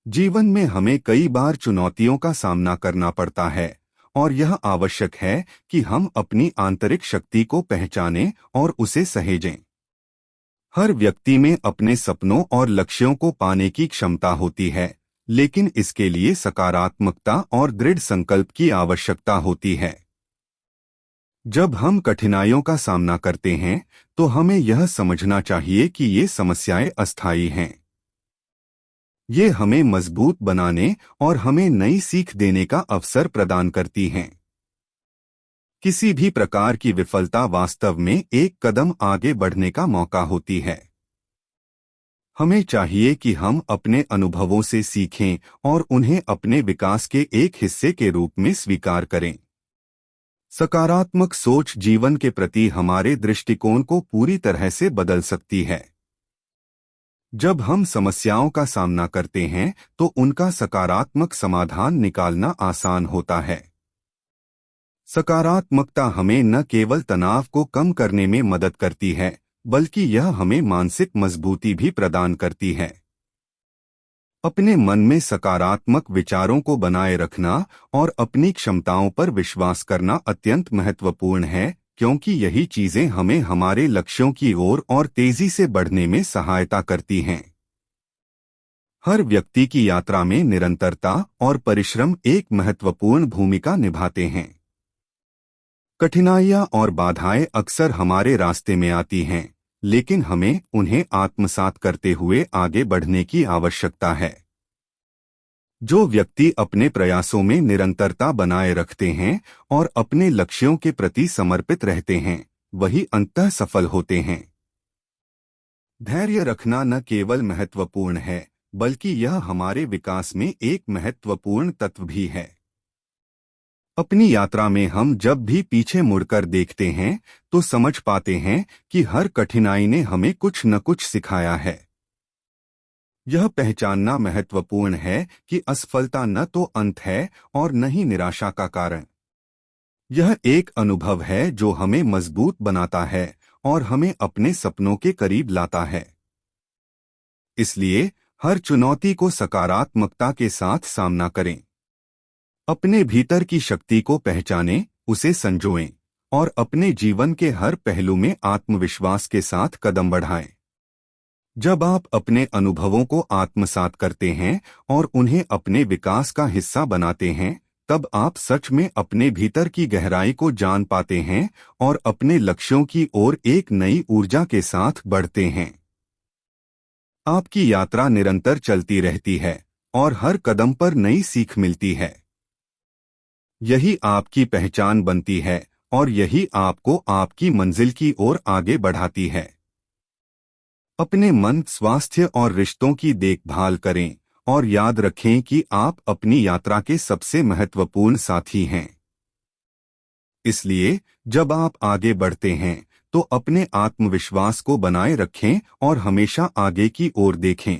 जीवन में हमें कई बार चुनौतियों का सामना करना पड़ता है और यह आवश्यक है कि हम अपनी आंतरिक शक्ति को पहचानें और उसे सहेजें। हर व्यक्ति में अपने सपनों और लक्ष्यों को पाने की क्षमता होती है, लेकिन इसके लिए सकारात्मकता और दृढ़ संकल्प की आवश्यकता होती है। जब हम कठिनाइयों का सामना करते हैं, तो हमें यह समझना चाहिए कि ये समस्याएं अस्थायी हैं। ये हमें मजबूत बनाने और हमें नई सीख देने का अवसर प्रदान करती हैं। किसी भी प्रकार की विफलता वास्तव में एक कदम आगे बढ़ने का मौका होती है। हमें चाहिए कि हम अपने अनुभवों से सीखें और उन्हें अपने विकास के एक हिस्से के रूप में स्वीकार करें। सकारात्मक सोच जीवन के प्रति हमारे दृष्टिकोण को पूरी तरह से बदल सकती है। जब हम समस्याओं का सामना करते हैं, तो उनका सकारात्मक समाधान निकालना आसान होता है। सकारात्मकता हमें न केवल तनाव को कम करने में मदद करती है, बल्कि यह हमें मानसिक मजबूती भी प्रदान करती है। अपने मन में सकारात्मक विचारों को बनाए रखना और अपनी क्षमताओं पर विश्वास करना अत्यंत महत्वपूर्ण है, क्योंकि यही चीजें हमें हमारे लक्ष्यों की ओर और तेजी से बढ़ने में सहायता करती हैं। हर व्यक्ति की यात्रा में निरंतरता और परिश्रम एक महत्वपूर्ण भूमिका निभाते हैं। कठिनाइयां और बाधाएं अक्सर हमारे रास्ते में आती हैं, लेकिन हमें उन्हें आत्मसात करते हुए आगे बढ़ने की आवश्यकता है। जो व्यक्ति अपने प्रयासों में निरंतरता बनाए रखते हैं और अपने लक्ष्यों के प्रति समर्पित रहते हैं, वही अंततः सफल होते हैं। धैर्य रखना न केवल महत्वपूर्ण है, बल्कि यह हमारे विकास में एक महत्वपूर्ण तत्व भी है। अपनी यात्रा में हम जब भी पीछे मुड़कर देखते हैं, तो समझ पाते हैं कि हर कठिनाई ने हमें कुछ न कुछ सिखाया है। यह पहचानना महत्वपूर्ण है कि असफलता न तो अंत है और न ही निराशा का कारण। यह एक अनुभव है जो हमें मजबूत बनाता है और हमें अपने सपनों के करीब लाता है। इसलिए हर चुनौती को सकारात्मकता के साथ सामना करें। अपने भीतर की शक्ति को पहचानें, उसे संजोएं और अपने जीवन के हर पहलू में आत्मविश्वास के साथ कदम बढ़ाएं। जब आप अपने अनुभवों को आत्मसात करते हैं और उन्हें अपने विकास का हिस्सा बनाते हैं, तब आप सच में अपने भीतर की गहराई को जान पाते हैं और अपने लक्ष्यों की ओर एक नई ऊर्जा के साथ बढ़ते हैं। आपकी यात्रा निरंतर चलती रहती है और हर कदम पर नई सीख मिलती है। यही आपकी पहचान बनती है और यही आपको आपकी मंजिल की ओर आगे बढ़ाती है। अपने मन, स्वास्थ्य और रिश्तों की देखभाल करें और याद रखें कि आप अपनी यात्रा के सबसे महत्वपूर्ण साथी हैं। इसलिए जब आप आगे बढ़ते हैं, तो अपने आत्मविश्वास को बनाए रखें और हमेशा आगे की ओर देखें।